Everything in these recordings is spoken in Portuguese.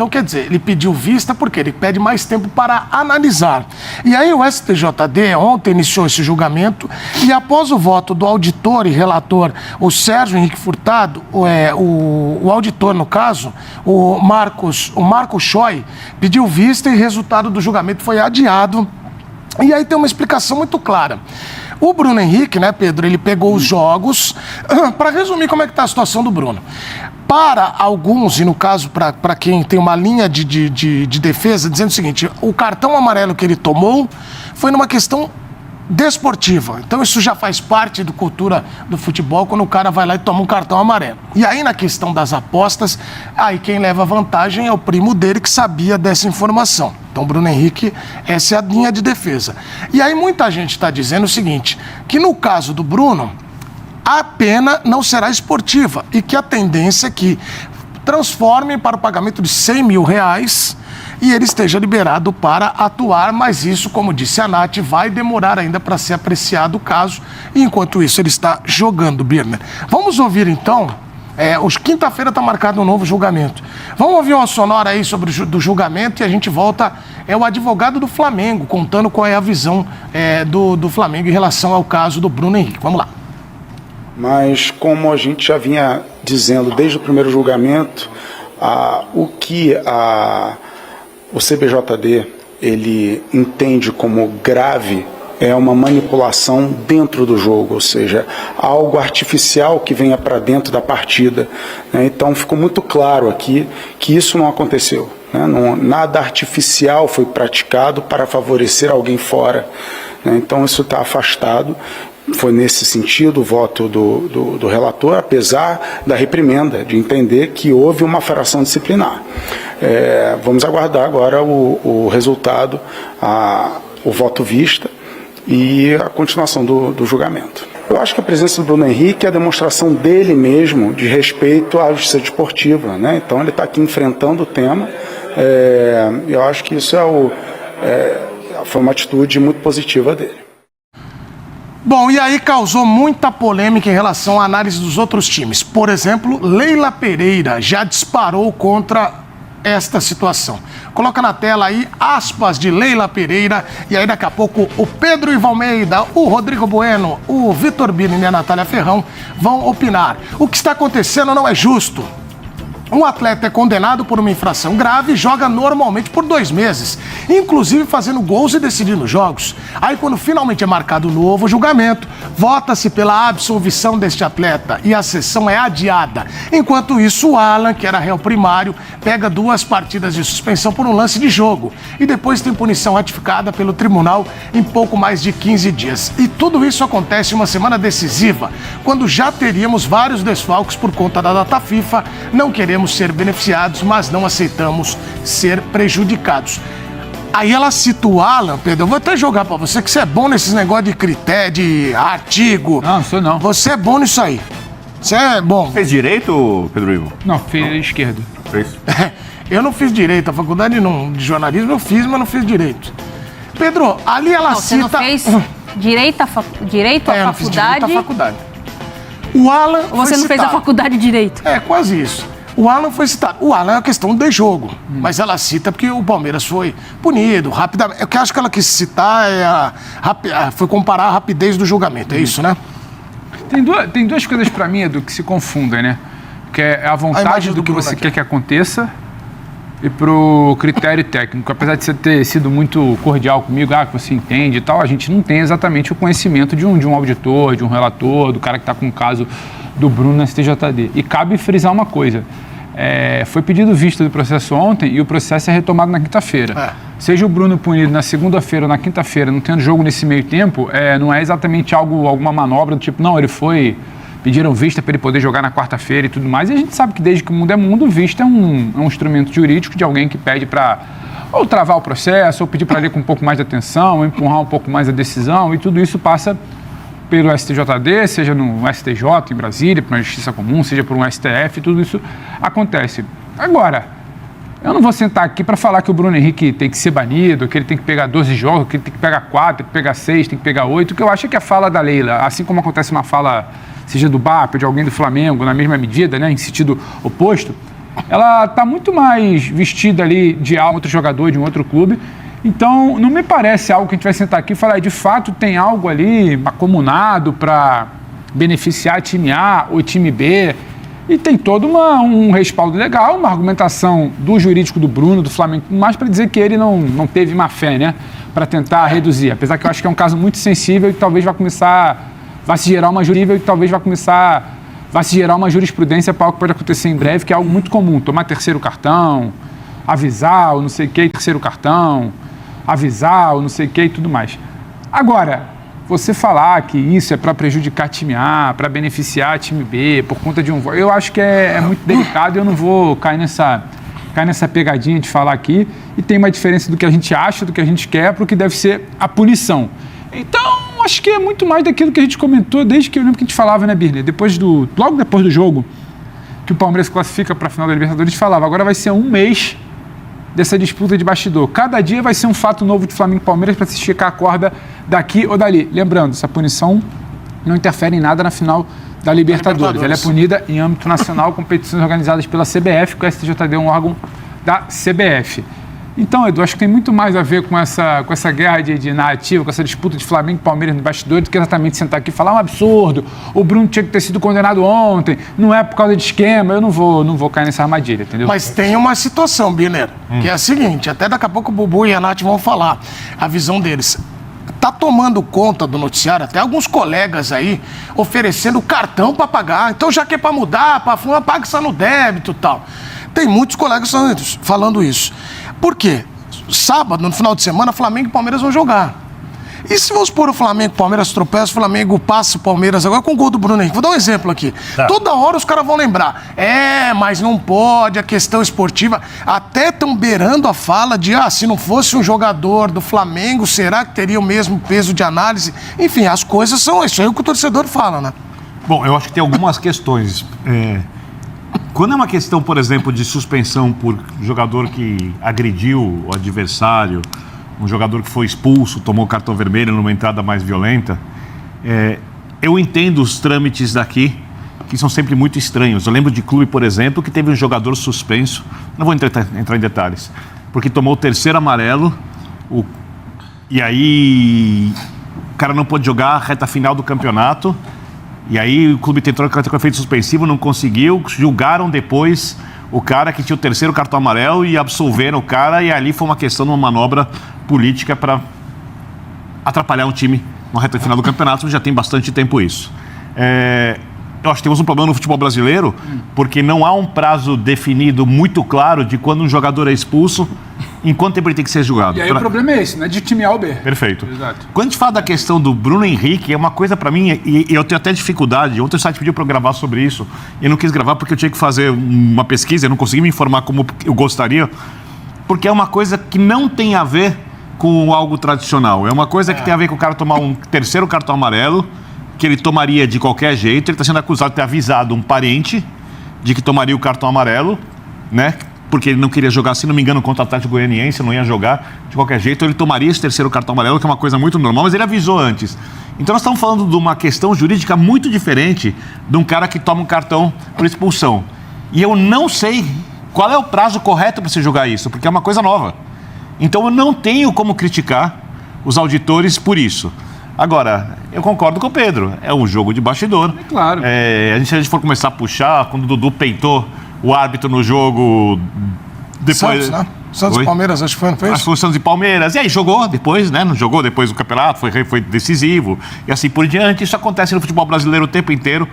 Então, quer dizer, ele pediu vista porque ele pede mais tempo para analisar. E aí o STJD ontem iniciou esse julgamento e após o voto do auditor e relator, o Sérgio Henrique Furtado, o auditor no caso, o Marco Choi, pediu vista e o resultado do julgamento foi adiado. E aí tem uma explicação muito clara. O Bruno Henrique, né, Pedro, ele pegou os jogos. Para resumir como é que está a situação do Bruno. Para alguns, e no caso para quem tem uma linha de defesa, dizendo o seguinte, o cartão amarelo que ele tomou foi numa questão desportiva. Então isso já faz parte da cultura do futebol, quando o cara vai lá e toma um cartão amarelo. E aí na questão das apostas, aí quem leva vantagem é o primo dele que sabia dessa informação. Então, Bruno Henrique, essa é a linha de defesa. E aí muita gente está dizendo o seguinte, que no caso do Bruno, a pena não será esportiva e que a tendência é que transforme para o pagamento de R$100 mil e ele esteja liberado para atuar, mas isso, como disse a Nath, vai demorar ainda para ser apreciado o caso, e enquanto isso ele está jogando, Birner. Vamos ouvir então, quinta-feira está marcado um novo julgamento. Vamos ouvir uma sonora aí sobre do julgamento e a gente volta, o advogado do Flamengo, contando qual é a visão do Flamengo em relação ao caso do Bruno Henrique. Vamos lá. Mas como a gente já vinha dizendo desde o primeiro julgamento, o que o CBJD ele entende como grave é uma manipulação dentro do jogo, ou seja, algo artificial que venha para dentro da partida, né? Então ficou muito claro aqui que isso não aconteceu, né? Nada artificial foi praticado para favorecer alguém fora, né? Então isso está afastado. Foi nesse sentido o voto do relator, apesar da reprimenda, de entender que houve uma infração disciplinar. Vamos aguardar agora o resultado, o voto vista e a continuação do julgamento. Eu acho que a presença do Bruno Henrique é a demonstração dele mesmo de respeito à justiça desportiva, né? Então ele está aqui enfrentando o tema. Eu acho que isso foi uma atitude muito positiva dele. Bom, e aí causou muita polêmica em relação à análise dos outros times. Por exemplo, Leila Pereira já disparou contra esta situação. Coloca na tela aí aspas de Leila Pereira e aí daqui a pouco o Pedro Ivo Almeida, o Rodrigo Bueno, o Vitor Bini e a Natália Ferrão vão opinar. O que está acontecendo não é justo. Um atleta é condenado por uma infração grave e joga normalmente por 2 meses, inclusive fazendo gols e decidindo jogos. Aí, quando finalmente é marcado o novo julgamento, vota-se pela absolvição deste atleta e a sessão é adiada. Enquanto isso, o Alan, que era réu primário, pega 2 partidas de suspensão por um lance de jogo e depois tem punição ratificada pelo tribunal em pouco mais de 15 dias. E tudo isso acontece em uma semana decisiva, quando já teríamos vários desfalques por conta da data FIFA. Não queremos ser beneficiados, mas não aceitamos ser prejudicados. Aí ela cita o Alan, Pedro, eu vou até jogar pra você, que você é bom nesses negócios de critério, de artigo. Não, sou não. Você é bom nisso aí. Você é bom. Fez direito, Pedro Ivo? Não, fez esquerdo. Fez. Eu não fiz direito, a faculdade de jornalismo eu fiz, mas não fiz direito. Pedro, ali ela cita... Você não fez direito à faculdade? Eu não fiz direito à faculdade. O Alan Ou você não fez a faculdade de direito? Quase isso. O Alan foi citado. O Alan é uma questão de jogo, mas ela cita porque o Palmeiras foi punido rapidamente. O que eu acho que ela quis citar foi comparar a rapidez do julgamento, é isso, né? Tem duas coisas pra mim, Edu, que se confundem, né? Que é a vontade do que você quer que aconteça e pro critério técnico. Apesar de você ter sido muito cordial comigo, que você entende e tal, a gente não tem exatamente o conhecimento de um auditor, de um relator, do cara que está com o caso do Bruno na STJD. E cabe frisar uma coisa, foi pedido vista do processo ontem e o processo é retomado na quinta-feira. Seja o Bruno punido na segunda-feira ou na quinta-feira, não tendo jogo nesse meio tempo, não é exatamente alguma manobra do tipo, não, ele foi... Pediram vista para ele poder jogar na quarta-feira e tudo mais. E a gente sabe que desde que o mundo é mundo, vista é um instrumento jurídico de alguém que pede para ou travar o processo, ou pedir para ler com um pouco mais de atenção, ou empurrar um pouco mais a decisão. E tudo isso passa pelo STJD, seja no STJ em Brasília, para uma Justiça Comum, seja por um STF, tudo isso acontece. Agora, eu não vou sentar aqui para falar que o Bruno Henrique tem que ser banido, que ele tem que pegar 12 jogos, que ele tem que pegar 4, tem que pegar 6, tem que pegar 8, que eu acho que a fala da Leila, assim como acontece uma fala, seja do BAP, de alguém do Flamengo, na mesma medida, né, em sentido oposto, ela tá muito mais vestida ali de outro jogador, de um outro clube. Então, não me parece algo que a gente vai sentar aqui e falar, de fato, tem algo ali acumunado para beneficiar time A ou time B. E tem todo um respaldo legal, uma argumentação do jurídico do Bruno, do Flamengo, mais para dizer que ele não teve má fé, né? Para tentar reduzir. Apesar que eu acho que é um caso muito sensível e que talvez vai se gerar uma jurisprudência para algo que pode acontecer em breve, que é algo muito comum. Tomar terceiro cartão, avisar o não sei o que, terceiro cartão, avisar o não sei o que e tudo mais. Agora, você falar que isso é para prejudicar time A, para beneficiar time B, por conta de um voto, eu acho que é muito delicado e eu não vou cair nessa pegadinha de falar aqui. E tem uma diferença do que a gente acha, do que a gente quer, para o que deve ser a punição. Então, acho que é muito mais daquilo que a gente comentou desde que eu lembro que a gente falava, né, Birner? Logo depois do jogo, que o Palmeiras classifica para a final da Libertadores, a gente falava, agora vai ser um mês dessa disputa de bastidor. Cada dia vai ser um fato novo de Flamengo e Palmeiras para se esticar a corda daqui ou dali. Lembrando, essa punição não interfere em nada na final da Libertadores. Ela é punida em âmbito nacional, competições organizadas pela CBF, que o STJD é um órgão da CBF. Então, Edu, acho que tem muito mais a ver com essa guerra de narrativa, com essa disputa de Flamengo e Palmeiras no bastidor, do que exatamente sentar aqui e falar um absurdo, o Bruno tinha que ter sido condenado ontem, não é por causa de esquema, eu não vou cair nessa armadilha, entendeu? Mas tem uma situação, Birner, que é a seguinte, até daqui a pouco o Bubu e a Nath vão falar a visão deles. Tá tomando conta do noticiário, até alguns colegas aí oferecendo cartão para pagar, então já que é para mudar, paga isso no débito e tal. Tem muitos colegas falando isso. Por quê? Sábado, no final de semana, Flamengo e Palmeiras vão jogar. E se vamos pôr o Flamengo, Palmeiras tropeça, o Flamengo passa o Palmeiras agora com o gol do Bruno Henrique. Vou dar um exemplo aqui. Tá. Toda hora os caras vão lembrar. Mas não pode, a questão esportiva. Até estão beirando a fala de, se não fosse um jogador do Flamengo, será que teria o mesmo peso de análise? Enfim, as coisas são isso aí que o torcedor fala, né? Bom, eu acho que tem algumas questões. Quando é uma questão, por exemplo, de suspensão por jogador que agrediu o adversário, um jogador que foi expulso, tomou cartão vermelho numa entrada mais violenta, eu entendo os trâmites daqui, que são sempre muito estranhos. Eu lembro de clube, por exemplo, que teve um jogador suspenso, não vou entrar em detalhes, porque tomou o terceiro amarelo, e aí o cara não pôde jogar a reta final do campeonato. E aí o clube tentou com efeito suspensivo, não conseguiu, julgaram depois o cara que tinha o terceiro cartão amarelo e absolveram o cara, e ali foi uma questão de uma manobra política para atrapalhar um time na reta final do campeonato, já tem bastante tempo isso. Eu acho que temos um problema no futebol brasileiro, porque não há um prazo definido muito claro de quando um jogador é expulso, em quanto tempo ele tem que ser julgado. E aí o problema é esse, né? De time A ou B. Perfeito. Exato. Quando a gente fala da questão do Bruno Henrique, é uma coisa para mim, e eu tenho até dificuldade. Ontem o site pediu para eu gravar sobre isso, e eu não quis gravar porque eu tinha que fazer uma pesquisa, eu não consegui me informar como eu gostaria, porque é uma coisa que não tem a ver com algo tradicional. É uma coisa que tem a ver com o cara tomar um terceiro cartão amarelo, que ele tomaria de qualquer jeito. Ele está sendo acusado de ter avisado um parente de que tomaria o cartão amarelo, né? Porque ele não queria jogar, se não me engano, contra o Atlético Goianiense, não ia jogar de qualquer jeito. Ele tomaria esse terceiro cartão amarelo, que é uma coisa muito normal, mas ele avisou antes. Então nós estamos falando de uma questão jurídica muito diferente de um cara que toma um cartão por expulsão. E eu não sei qual é o prazo correto para se julgar isso, porque é uma coisa nova. Então eu não tenho como criticar os auditores por isso. Agora, eu concordo com o Pedro, é um jogo de bastidor. É claro. Se a gente for começar a puxar, quando o Dudu peitou o árbitro no jogo depois... Santos, né? Santos e Palmeiras, acho que foi, não foi isso? Acho que foi o Santos e Palmeiras. E aí jogou depois, né? Não jogou depois do campeonato, foi decisivo. E assim por diante. Isso acontece no futebol brasileiro o tempo inteiro.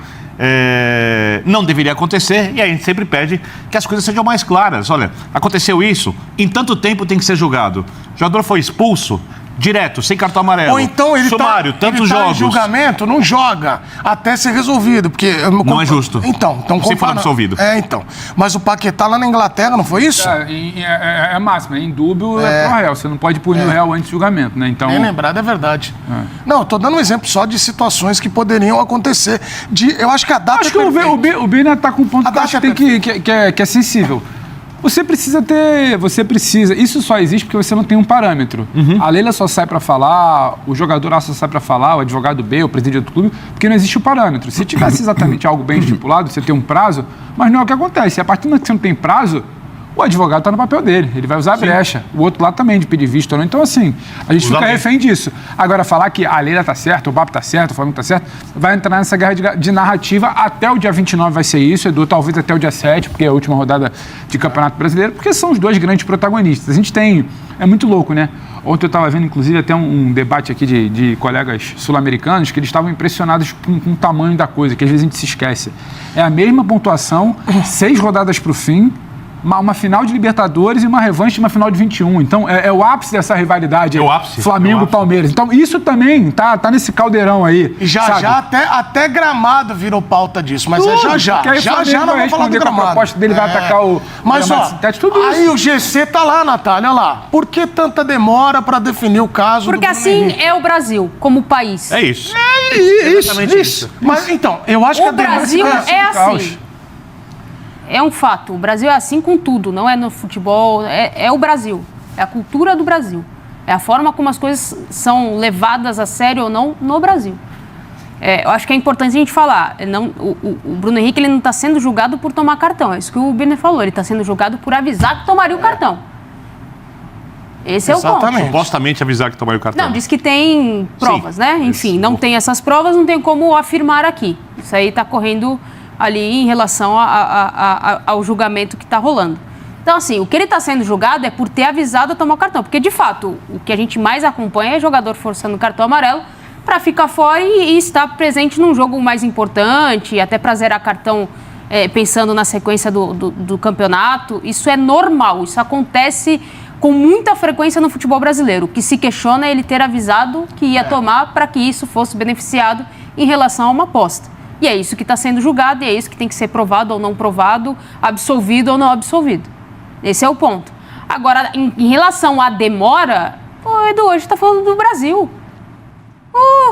Não deveria acontecer. E aí a gente sempre pede que as coisas sejam mais claras. Olha, aconteceu isso, em tanto tempo tem que ser julgado. O jogador foi expulso, direto, sem cartão amarelo. Ou então ele sumário, tantos jogos. Em julgamento, não joga até ser resolvido, porque... Não é justo. Então sem for absolvido. Então. Mas o Paquetá lá na Inglaterra, não foi isso? É máximo, em dúvio é pro réu. Você não pode punir o réu antes do julgamento, né? Então... Bem lembrado, é verdade. Não, eu tô dando um exemplo só de situações que poderiam acontecer. Eu acho que a data... Acho que o Bina tá com um ponto que eu acho que é sensível. Você precisa. Isso só existe porque você não tem um parâmetro. A Leila só sai para falar, o jogador A só sai para falar, o advogado B, o presidente do clube, porque não existe o parâmetro. Se tivesse exatamente algo bem estipulado, você tem um prazo, mas não é o que acontece. A partir do momento que você não tem prazo, o advogado está no papel dele, ele vai usar a brecha. O outro lá também, de pedir visto ou não. Então, assim, a gente fica refém disso. Agora, falar que a Leila está certa, o BAP está certo, o Flamengo está certo, vai entrar nessa guerra de narrativa. Até o dia 29 vai ser isso, Edu, talvez até o dia 7, porque é a última rodada de Campeonato Brasileiro, porque são os dois grandes protagonistas. A gente tem... É muito louco, né? Ontem eu estava vendo, inclusive, até um debate aqui de colegas sul-americanos que eles estavam impressionados com o tamanho da coisa, que às vezes a gente se esquece. É a mesma pontuação, 6 rodadas para o fim, uma final de Libertadores e uma revanche de uma final de 21. Então, é o ápice dessa rivalidade. É o ápice. Flamengo-Palmeiras. Então, isso também tá nesse caldeirão aí. E já até Gramado virou pauta disso. Mas já não vamos falar do Gramado. A proposta dele vai atacar o mas, Gramado sintético, tudo isso. Aí o GC tá lá, Natália, olha lá. Por que tanta demora para definir o caso Porque do assim Henrique? é o Brasil, como país. É isso. Isso. Mas, então, eu acho que O Brasil é assim. É um fato. O Brasil é assim com tudo. Não é no futebol. É o Brasil. É a cultura do Brasil. É a forma como as coisas são levadas a sério ou não no Brasil. Eu acho que é importante a gente falar. O Bruno Henrique ele não está sendo julgado por tomar cartão. É isso que o Birner falou. Ele está sendo julgado por avisar que tomaria o cartão. Esse é o ponto. Supostamente avisar que tomaria o cartão. Não, diz que tem provas, né? Enfim, não tem essas provas, não tem como afirmar aqui. Isso aí está correndo ali em relação ao julgamento que está rolando. Então, assim, o que ele está sendo julgado é por ter avisado a tomar o cartão. Porque, de fato, o que a gente mais acompanha é jogador forçando o cartão amarelo para ficar fora e estar presente num jogo mais importante, até para zerar cartão pensando na sequência do campeonato. Isso é normal, isso acontece com muita frequência no futebol brasileiro. O que se questiona é ele ter avisado que ia tomar para que isso fosse beneficiado em relação a uma aposta. E é isso que está sendo julgado, e é isso que tem que ser provado ou não provado, absolvido ou não absolvido. Esse é o ponto. Agora, em relação à demora, Edu, hoje está falando do Brasil.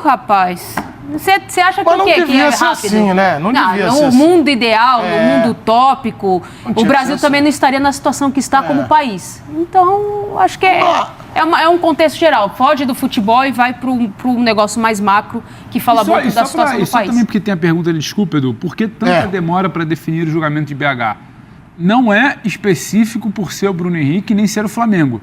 Rapaz, você acha que o quê? Que é rápido? Assim, né? Não devia ser no assim. mundo ideal, no mundo utópico, o Brasil também não estaria na situação que está como país. Então, acho que é um contexto geral. Foge do futebol e vai para um negócio mais macro que fala muito da situação do país. Também porque tem a pergunta, desculpa, Edu, por que tanta demora para definir o julgamento de BH? Não é específico por ser o Bruno Henrique nem ser o Flamengo.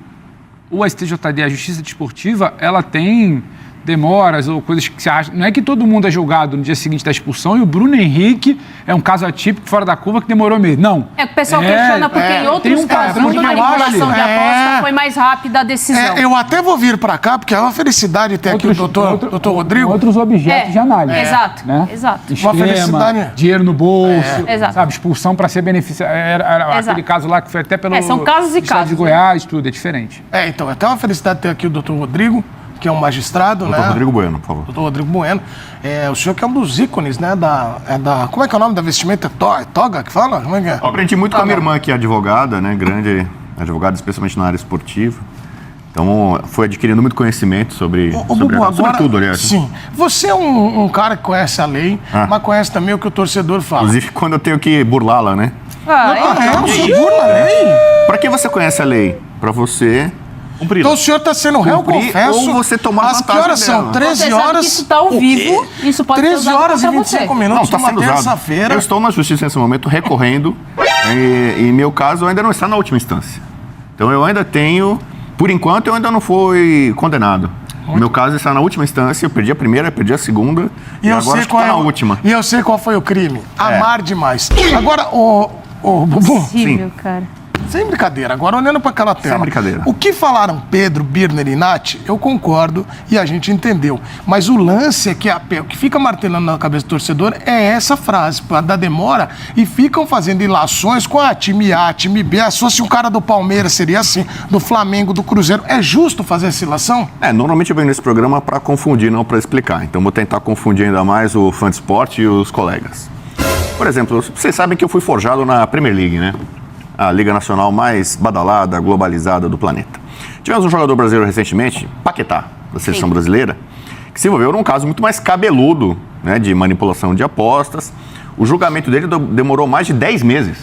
O STJD, a Justiça Desportiva, ela tem demoras ou coisas que você acha... Não é que todo mundo é julgado no dia seguinte da expulsão e o Bruno Henrique é um caso atípico fora da curva que demorou mesmo. Não. O pessoal questiona porque em outros casos de manipulação de aposta foi mais rápida a decisão. Eu até vou vir para cá, porque é uma felicidade ter aqui o doutor Rodrigo. Outros objetos de análise. Exato, né? Exato. Extrema, uma felicidade. Dinheiro no bolso, Exato. sabe, expulsão para ser beneficiado. Era aquele caso lá que foi até pelo... são casos e casos. de Goiás, tudo, é diferente. Então, é até uma felicidade ter aqui o doutor Rodrigo, que é um magistrado, Doutor Rodrigo Bueno, por favor. Doutor Rodrigo Bueno. O senhor que é um dos ícones, né, como é que é o nome da vestimenta? É toga que fala? Como é que é? Eu aprendi muito com a minha irmã, que é advogada, né, grande advogada, especialmente na área esportiva. Então, foi adquirindo muito conhecimento sobre tudo, aliás. Sim. Você é um cara que conhece a lei, mas conhece também o que o torcedor fala. Inclusive, quando eu tenho que burlá-la, né? O senhor burla a lei? Pra que você conhece a lei? Pra você... Então o senhor está sendo réu, confesso. Ou você tomar as que horas são? 13 horas. Isso está ao vivo. Isso pode 13 horas e 25 minutos não, tá numa terça-feira. Eu estou na justiça nesse momento recorrendo. E em meu caso, ainda não está na última instância. Então eu ainda tenho... Por enquanto, eu ainda não fui condenado. O meu caso está na última instância. Eu perdi a primeira, perdi a segunda. E agora acho que está na última. E eu sei qual foi o crime. Amar demais. Agora, Bubu. Sim, cara. Sem brincadeira, agora olhando para aquela tela. Sem brincadeira. O que falaram Pedro, Birner e Nath, eu concordo e a gente entendeu. Mas o lance é que o que fica martelando na cabeça do torcedor é essa frase, da demora, e ficam fazendo ilações com time A, time B. Se fosse um cara do Palmeiras, seria assim, do Flamengo, do Cruzeiro. É justo fazer essa ilação? Normalmente eu venho nesse programa para confundir, não para explicar. Então vou tentar confundir ainda mais o fã de esporte e os colegas. Por exemplo, vocês sabem que eu fui forjado na Premier League, né? A liga nacional mais badalada, globalizada do planeta. Tivemos um jogador brasileiro recentemente, Paquetá, da seleção brasileira, que se envolveu num caso muito mais cabeludo, né, de manipulação de apostas. O julgamento dele demorou mais de 10 meses.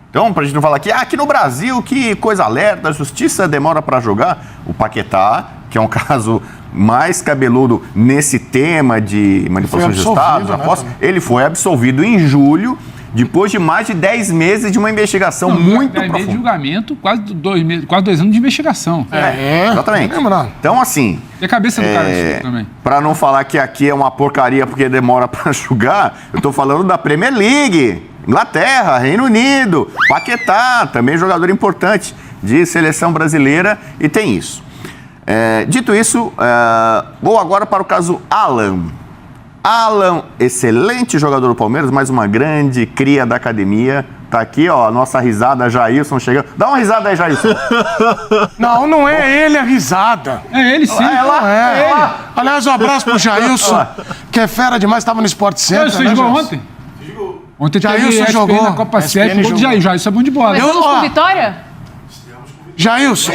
Então, pra gente não falar aqui no Brasil, que coisa lerda, a justiça demora para julgar. O Paquetá, que é um caso mais cabeludo nesse tema de manipulação de estados, ele foi absolvido em julho, depois de mais de 10 meses de uma investigação muito profunda. 10 meses de julgamento, quase 2 anos de investigação. Exatamente. Então, assim... E a cabeça do cara isso também. Pra não falar que aqui é uma porcaria porque demora pra julgar, eu tô falando da Premier League, Inglaterra, Reino Unido, Paquetá, também jogador importante de seleção brasileira, e tem isso. Dito isso, vou agora para o caso Alan. Alan, excelente jogador do Palmeiras, mais uma grande cria da academia. Tá aqui, ó, a nossa risada, Jailson chegando. Dá uma risada aí, Jailson. Não é ele a risada. É ele sim. É ele. Aliás, um abraço pro Jailson, que é fera demais, estava no Sport Center. Você jogou ontem? Ontem Jailson jogou na Copa 7, gol de Jailson é bom de bola. Começamos com vitória? Jailson.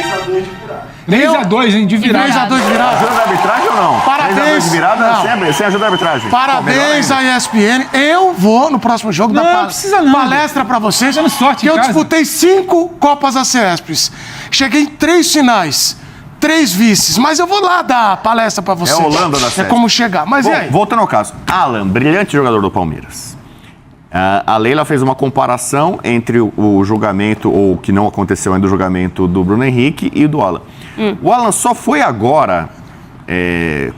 3-2, hein, de virada. 3-2 de virada. Ajuda da arbitragem ou não? Parabéns. 3-2 de virada, sem ajuda da arbitragem. Parabéns à ESPN. Eu vou no próximo jogo dar palestra pra vocês. Dando sorte que eu disputei 5 Copas ACESPs. Cheguei em 3 finais. 3 vices, mas eu vou lá dar palestra pra vocês. É a Holanda da série. É como chegar. Mas bom, e aí? Voltando ao caso. Alan, brilhante jogador do Palmeiras. A Leila fez uma comparação entre o julgamento, ou que não aconteceu ainda, o julgamento do Bruno Henrique e do Alan. O Alan só foi agora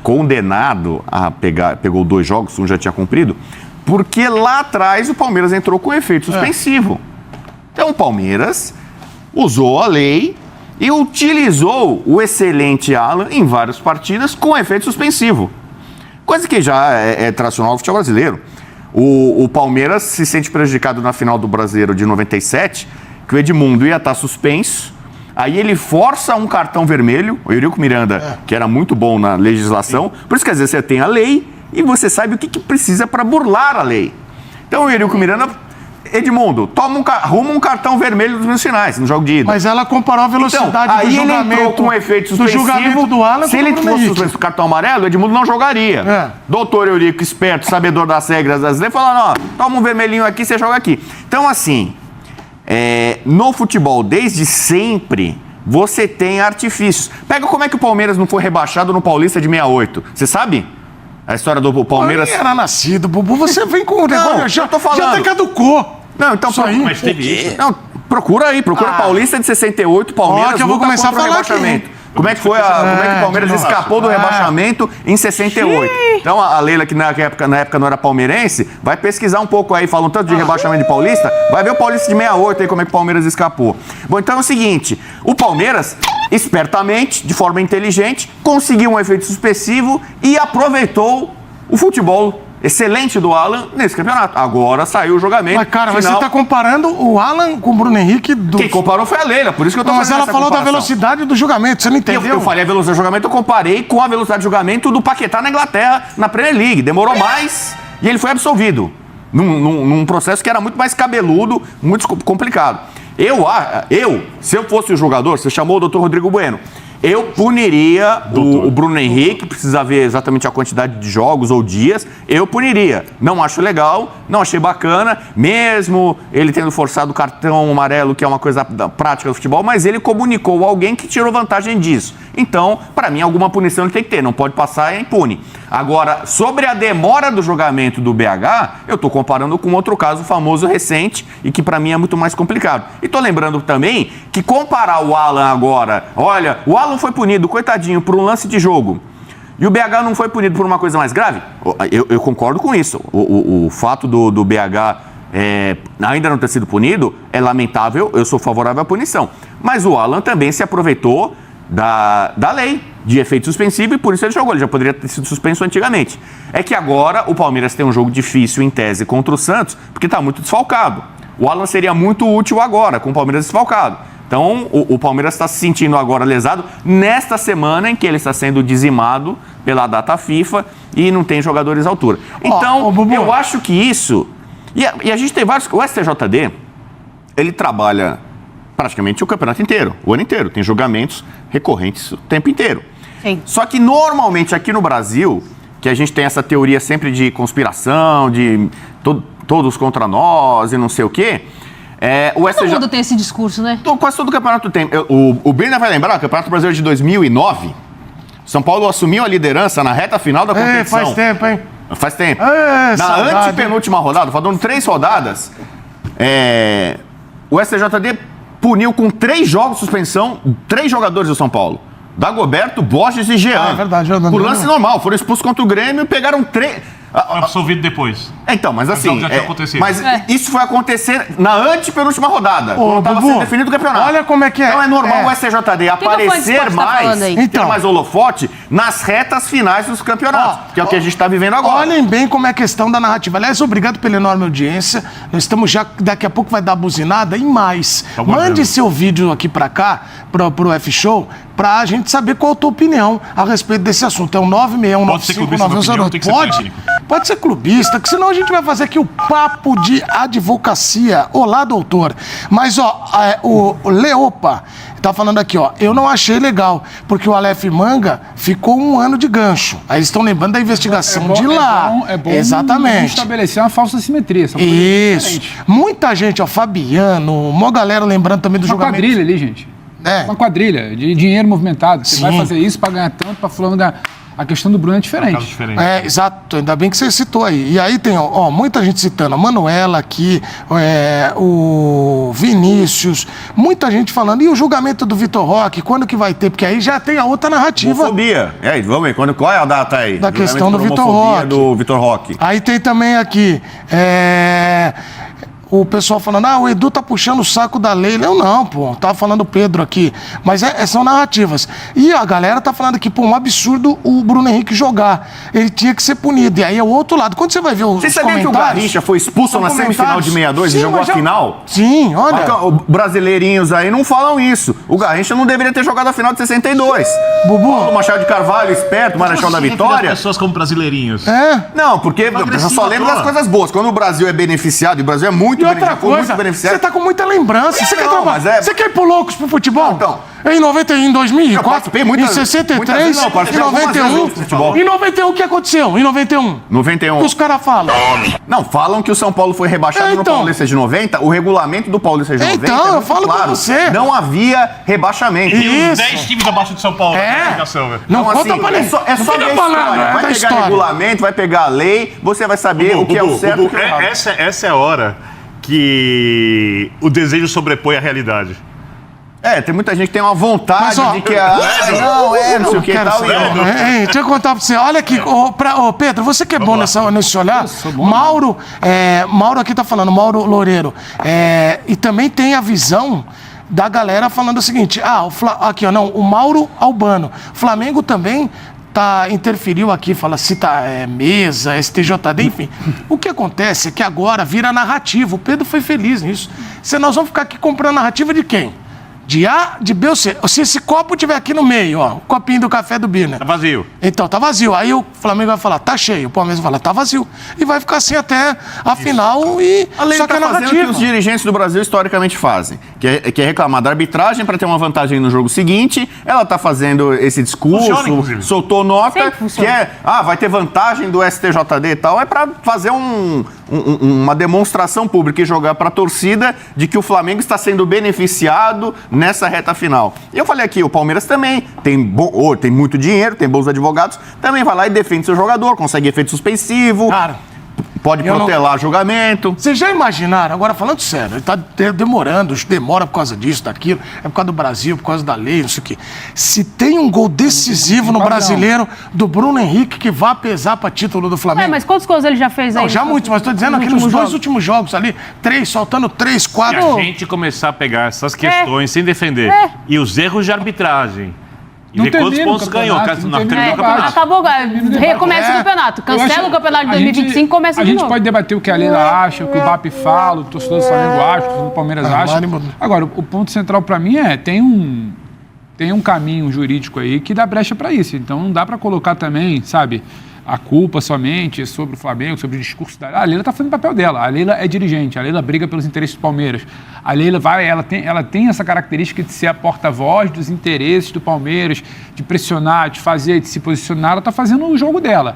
condenado a pegou 2 jogos, um já tinha cumprido, porque lá atrás o Palmeiras entrou com efeito suspensivo. Então o Palmeiras usou a lei e utilizou o excelente Alan em várias partidas com efeito suspensivo. Coisa que já é tradicional do futebol brasileiro. O Palmeiras se sente prejudicado na final do Brasileiro de 97, que o Edmundo ia estar suspenso, aí ele força um cartão vermelho, o Eurico Miranda, que era muito bom na legislação, por isso que às vezes você tem a lei e você sabe o que precisa para burlar a lei. Então o Eurico Miranda, Edmundo, arruma um cartão vermelho nos meus finais, no jogo de ida. Mas ela comparou a velocidade do julgamento. Aí ele entrou com efeito suspensivo. Do julgamento do Alan. Se ele fosse suspenso com cartão amarelo, o Edmundo não jogaria. Doutor Eurico, esperto, sabedor das regras das leis, falando, ó, toma um vermelhinho aqui, você joga aqui. Então, assim, no futebol, desde sempre, você tem artifícios. Pega como é que o Palmeiras não foi rebaixado no Paulista de 68. Você sabe? A história do Palmeiras... Eu era nascido, Bubu. Você vem com o negócio... Já tô falando. Já até caducou. Não, então... Mas teve isso? Não, procura aí. Procura Paulista de 68, Palmeiras que eu vou começar a falar rebaixamento. Como é que foi como é que o Palmeiras escapou do rebaixamento em 68? Então a Leila, que na época não era palmeirense, vai pesquisar um pouco aí, fala um tanto de rebaixamento de Paulista, vai ver o Paulista de 68 aí, como é que o Palmeiras escapou. Bom, então é o seguinte, o Palmeiras, espertamente, de forma inteligente, conseguiu um efeito suspensivo e aproveitou o futebol excelente do Alan nesse campeonato. Agora saiu o julgamento. Mas, cara, você tá comparando o Alan com o Bruno Henrique Quem comparou foi a Leila, por isso que eu tô fazendo essa comparação. Mas ela falou da velocidade do julgamento, você não entendeu? Eu falei a velocidade do julgamento, eu comparei com a velocidade do julgamento do Paquetá na Inglaterra, na Premier League. Demorou mais e ele foi absolvido. Num processo que era muito mais cabeludo, muito complicado. Se eu fosse o jogador, você chamou o doutor Rodrigo Bueno, eu puniria o Bruno Henrique, precisa ver exatamente a quantidade de jogos ou dias, eu puniria. Não acho legal, não achei bacana, mesmo ele tendo forçado o cartão amarelo, que é uma coisa da prática do futebol, mas ele comunicou a alguém que tirou vantagem disso. Então, para mim, alguma punição ele tem que ter, não pode passar e é impune. Agora, sobre a demora do julgamento do BH, eu estou comparando com outro caso famoso recente e que para mim é muito mais complicado. E estou lembrando também que comparar o Alan agora, olha, o Alan foi punido, coitadinho, por um lance de jogo, e o BH não foi punido por uma coisa mais grave? Eu concordo com isso. O fato do BH ainda não ter sido punido é lamentável, eu sou favorável à punição. Mas o Alan também se aproveitou da lei de efeito suspensivo e por isso ele jogou. Ele já poderia ter sido suspenso antigamente. É que agora o Palmeiras tem um jogo difícil em tese contra o Santos, porque está muito desfalcado. O Alan seria muito útil agora, com o Palmeiras desfalcado. Então, o Palmeiras está se sentindo agora lesado nesta semana em que ele está sendo dizimado pela data FIFA e não tem jogadores à altura. Então, eu acho que isso... E a gente tem vários... O STJD, ele trabalha praticamente o campeonato inteiro, o ano inteiro. Tem julgamentos recorrentes o tempo inteiro. Sim. Só que, normalmente, aqui no Brasil, que a gente tem essa teoria sempre de conspiração, de todos contra nós e não sei o quê... Todo mundo tem esse discurso, né? Quase todo campeonato tem. O Birner vai lembrar, o Campeonato Brasileiro de 2009, São Paulo assumiu a liderança na reta final da competição. Faz tempo, hein? Faz tempo. Na saudade. Antepenúltima rodada, faltando 3 rodadas, o STJD puniu com 3 jogos de suspensão 3 jogadores do São Paulo. Dagoberto, Borges e Jean. É verdade. Por lance normal. Foram expulsos contra o Grêmio e pegaram 3... Absolvido depois. Então, mas assim... já tinha acontecido. Mas isso foi acontecer na antepenúltima rodada. Quando estava sendo definido o campeonato. Olha como é que é. Então é normal o STJD aparecer mais, ter mais holofote nas retas finais dos campeonatos. Que é o que a gente está vivendo agora. Olhem bem como é a questão da narrativa. Aliás, obrigado pela enorme audiência. Nós estamos já... Daqui a pouco vai dar buzinada e mais. Mande seu vídeo aqui para cá, pro F-Show, pra gente saber qual a tua opinião a respeito desse assunto. É o 961959108. Pode ser clubista, que senão a gente vai fazer aqui o papo de advocacia. Olá, doutor. Mas, o Leopa tá falando aqui, eu não achei legal, porque o Aleph Manga ficou 1 ano de gancho. Aí eles estão lembrando da investigação de lá. É bom exatamente. Estabelecer uma falsa simetria. Isso. Muita gente, Fabiano, uma galera lembrando também do julgamento. Uma quadrilha ali, gente. Uma quadrilha de dinheiro movimentado. Você vai fazer isso para ganhar tanto, para fulano ganhar. A questão do Bruno é diferente. Exato. Ainda bem que você citou aí. E aí tem, muita gente citando. A Manuela aqui, o Vinícius, muita gente falando. E o julgamento do Vitor Roque, quando que vai ter? Porque aí já tem a outra narrativa. Homofobia. Vamos ver, qual é a data aí? Da questão do Vitor Roque. Aí tem também aqui, o pessoal falando, o Edu tá puxando o saco da lei. Eu não, pô, tava falando o Pedro aqui. Mas são narrativas. E a galera tá falando aqui, um absurdo o Bruno Henrique jogar. Ele tinha que ser punido. E aí é o outro lado. Quando você vai ver os comentários... Você sabia que o Garrincha foi expulso na semifinal de 62 e jogou a final? Sim, olha... Brasileirinhos aí não falam isso. O Garrincha não deveria ter jogado a final de 62. Bubu... Paulo Machado de Carvalho, esperto, Marechal da Vitória... As pessoas como brasileirinhos. Não, porque eu só lembro das coisas boas. Quando o Brasil é beneficiado, e o Brasil é muito beneficiado. Você tá com muita lembrança. Você quer trabalhar? Você quer ir pro Loucos pro futebol? Então. Em 2004, em 63, em 91. Em 91, o que aconteceu? Em 91? 91. O que os caras falam? Não, falam que o São Paulo foi rebaixado no Paulista de 90. O regulamento do Paulista de 90 então, eu falo claro. Com você. Não havia rebaixamento. Tem uns 10 times abaixo de São Paulo. Não conta pra ninguém. É só ver a história. Vai pegar regulamento, vai pegar a lei, você vai saber o que é o certo e o que é o errado. Essa é a hora que o desejo sobrepõe a realidade. Tem muita gente que tem uma vontade de que não sei o que tal. Deixa eu contar pra você. Olha aqui, Pedro, você que é bom nesse olhar. Mauro aqui tá falando, Mauro Loureiro. E também tem a visão da galera falando o seguinte, o Mauro Albano. Flamengo também interferiu aqui, cita mesa, STJD, enfim. O que acontece é que agora vira narrativa. O Pedro foi feliz nisso. Nós vamos ficar aqui comprando narrativa de quem? De A, de B ou C. Se esse copo tiver aqui no meio, o copinho do café do Birner. Tá vazio. Então, tá vazio. Aí o Flamengo vai falar, tá cheio. O Palmeiras vai falar, tá vazio. E vai ficar assim até a final e... A lei tá fazendo o que os dirigentes do Brasil historicamente fazem, que é reclamar da arbitragem para ter uma vantagem no jogo seguinte. Ela tá fazendo esse discurso, soltou nota, que vai ter vantagem do STJD e tal. É para fazer uma demonstração pública e jogar para a torcida de que o Flamengo está sendo beneficiado nessa reta final. E eu falei aqui, o Palmeiras também tem muito dinheiro, tem bons advogados, também vai lá e defende seu jogador, consegue efeito suspensivo, pode protelar julgamento. Vocês já imaginaram, agora falando sério, ele tá demora por causa disso, daquilo, é por causa do Brasil, por causa da lei, não sei o quê. Se tem um gol decisivo no Brasileiro do Bruno Henrique que vai pesar para título do Flamengo. Mas quantos gols ele já fez aí? Não, já muitos, mas tô dizendo aqui nos 2 últimos jogos ali, 3, soltando 3, 4. Se a gente começar a pegar essas questões sem defender e os erros de arbitragem, e ver quantos pontos ganhou. Acabou, recomeça o campeonato. Cancela o campeonato de 2025 e começa de novo. A gente pode debater o que a Leila acha, o que o BAP fala, o torcedor do Flamengo acha, o torcedor do Palmeiras acha. Agora, o ponto central para mim tem um caminho jurídico aí que dá brecha para isso. Então não dá para colocar também, a culpa somente sobre o Flamengo, sobre o discurso da... A Leila está fazendo o papel dela. A Leila é dirigente, a Leila briga pelos interesses do Palmeiras. A Leila ela tem essa característica de ser a porta-voz dos interesses do Palmeiras, de pressionar, de se posicionar. Ela está fazendo o jogo dela.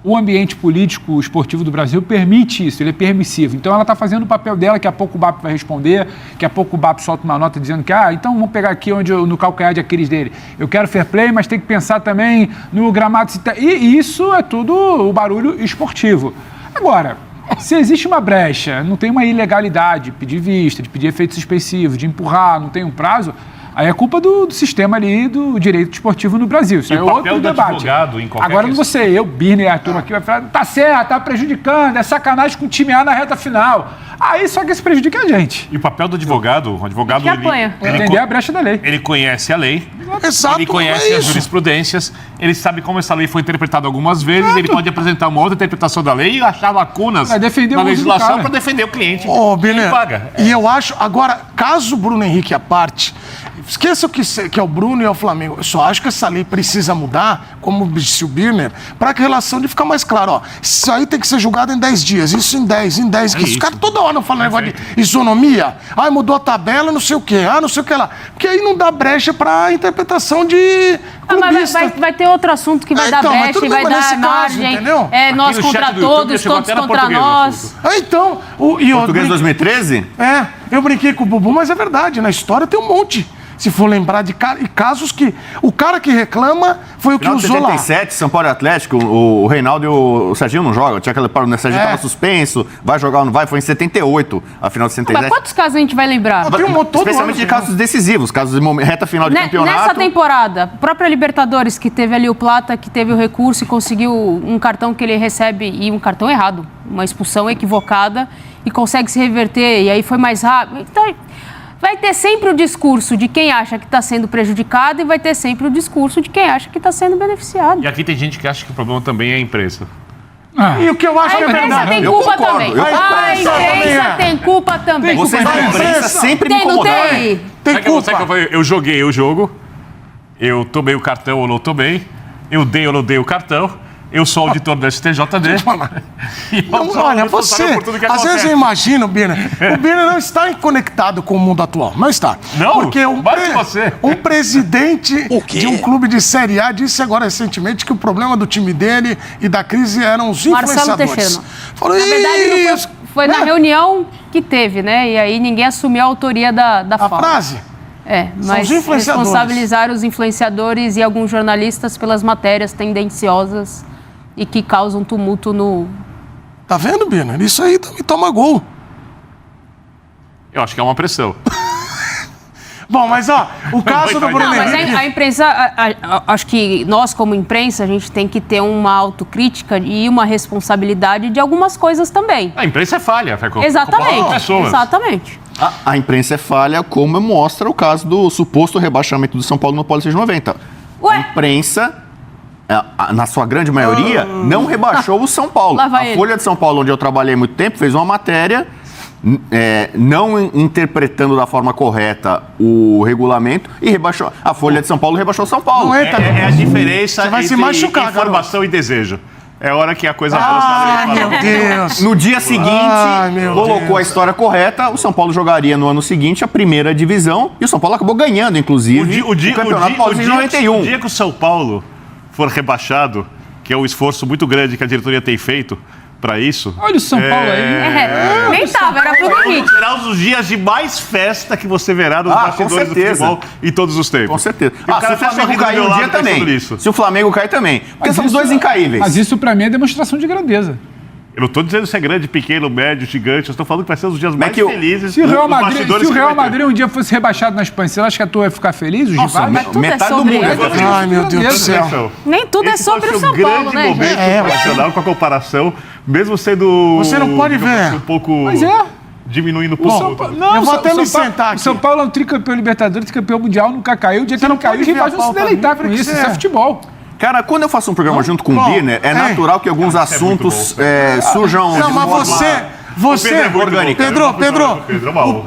o ambiente político esportivo do Brasil permite isso, ele é permissivo. Então ela está fazendo o papel dela, daqui a pouco o BAP vai responder, daqui a pouco o BAP solta uma nota dizendo que, então vamos pegar aqui no calcanhar de Aquiles dele. Eu quero fair play, mas tem que pensar também no gramado. E isso é tudo o barulho esportivo. Agora, se existe uma brecha, não tem uma ilegalidade de pedir vista, de pedir efeitos suspensivos, de empurrar, não tem um prazo... Aí é culpa do sistema ali do direito esportivo no Brasil. Isso e é o papel outro do debate. Advogado em qualquer Agora não questão. você, eu, Birner e Arthur aqui vai falar, tá certo, tá prejudicando, é sacanagem com o time A na reta final. Aí só que isso prejudica a gente. E o papel do advogado, o advogado... Que apanha. Entender a brecha da lei. Ele conhece a lei, Exato, ele conhece é as isso. jurisprudências, ele sabe como essa lei foi interpretada algumas vezes, ele pode apresentar uma outra interpretação da lei e achar lacunas Vai defender na o uso do legislação cara. para defender o cliente. Ô, Birner, Quem paga. e eu acho, agora, caso o Bruno Henrique à parte, esqueça o que é o Bruno e é o Flamengo. Eu só acho que essa lei precisa mudar, como disse o Birner, para que a relação de ficar mais clara. Ó, isso aí tem que ser julgado em 10 dias, isso em 10. Que os isso. caras toda hora não falam negócio de isonomia. Ai, mudou a tabela, não sei o quê. Não sei o que lá. Porque aí não dá brecha para interpretação de Mas clubista. vai ter outro assunto que vai dar então, mas brecha tudo e bem, vai mas nesse dar caso, margem. entendeu? Nós no contra chat do YouTube todos, chegou todos até na contra português o nós. Então, Português 2013? eu brinquei com o Bubu, mas é verdade, na história tem um monte. Se for lembrar de casos que o cara que reclama foi o que Final de usou lá. 77, São Paulo e Atlético, o Reinaldo e o Serginho não jogam. Tinha aquele o Serginho estava suspenso, vai jogar ou não vai? Foi em 78, a final de Mas 77. quantos casos a gente vai lembrar? Tem um montão todo Especialmente ano, de casos decisivos, casos de reta final de campeonato. Nessa temporada, a própria Libertadores, que teve ali o Plata, que teve o recurso e conseguiu um cartão que ele recebe, e um cartão errado, uma expulsão equivocada, e consegue se reverter, e aí foi mais rápido. Então, vai ter sempre o discurso de quem acha que está sendo prejudicado e vai ter sempre o discurso de quem acha que está sendo beneficiado. E aqui tem gente que acha que o problema também é a imprensa. E o que eu acho A que é imprensa verdade. tem Eu culpa concordo, também. eu A concordo. imprensa tem culpa também. Vocês da imprensa sempre me Tem, não incomodaram. tem? Tem Sabe que culpa. eu joguei o jogo, eu tomei o cartão ou não tomei, eu dei ou não dei o cartão, eu sou auditor do STJD. E eu Não, sou olha, responsável você, por tudo que às acontece. vezes eu imagino, Birner, o Birner não está conectado com o mundo atual, não está. Não? Porque Mais que você. um presidente de um clube de Série A disse agora recentemente que o problema do time dele e da crise eram os Marcelo influenciadores. Teixeira. Falou, Na verdade, não foi na né? reunião que teve, né? E aí ninguém assumiu a autoria da A fala. frase. Mas os influenciadores. responsabilizar os influenciadores e alguns jornalistas pelas matérias tendenciosas e que causam tumulto no... Tá vendo, Birner? Isso aí me toma gol. Eu acho que é uma pressão. Bom, mas ó, o caso do Bruno Não, mas Henrique... a imprensa, acho que nós como imprensa, a gente tem que ter uma autocrítica e uma responsabilidade de algumas coisas também. A imprensa é falha. Exatamente, Pessoas. exatamente. A imprensa é falha, como mostra o caso do suposto rebaixamento do São Paulo no Paulista de 90. Ué? A imprensa, na sua grande maioria, não rebaixou o São Paulo. Lá vai A ele. Folha de São Paulo, onde eu trabalhei muito tempo, fez uma matéria não interpretando da forma correta o regulamento e rebaixou. A Folha de São Paulo rebaixou São Paulo. Não entra. É a diferença Você vai se entre machucar, informação e desejo. É hora que a coisa Ai, meu Deus. No dia seguinte, Ai, meu colocou Deus. a história correta, o São Paulo jogaria no ano seguinte a primeira divisão e o São Paulo acabou ganhando, inclusive, o Campeonato Paulista de 91. O dia que o São Paulo for rebaixado, que é um esforço muito grande que a diretoria tem feito para isso. Olha o São Paulo aí. Nem tava, era Bruno Henrique. Será um dos dias de mais festa que você verá nos com bastidores do certeza. futebol em todos os tempos. Com certeza. E o cara Se o até sorri Flamengo do cair meu um lado dia pensando também. nisso. Se o Flamengo cair também. Porque são os dois incaíveis. Mas isso pra mim é demonstração de grandeza. Eu não estou dizendo se é grande, pequeno, médio, gigante. Eu estou falando que vai ser um dos dias mais que o- felizes. Se o Real dos Madrid, bastidores se o que Real vai ter. Madrid um dia fosse rebaixado na Espanha, você acha que a tua ia ficar feliz? Os Nossa, rivais? Tudo é metade do sobre mundo. ele. Ai, meu Deus do céu. Atenção. Nem tudo é Esse sobre pode o ser São um grande Paulo, né, momento gente? profissional com a comparação, mesmo sendo... Você não pode digamos ver. assim, um pouco... Mas é. Diminuindo um Bom, pouco. Não, Eu vou até me Paulo- sentar O aqui. São Paulo é um tricampeão Libertadores, tricampeão mundial, nunca caiu. O dia que não caiu, os pode ver rivais a vão se pauta deleitar ali, com porque isso. você Isso é é- futebol. Cara, quando eu faço um programa junto com o bom, Birner, é natural que alguns assuntos surjam Não, de mas forma... você... Pedro é muito bom, cara. Pedro, Pedro é uma honra.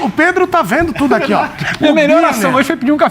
o Pedro tá vendo tudo aqui, ó. Minha O melhor Birner- ação hoje foi pedir um café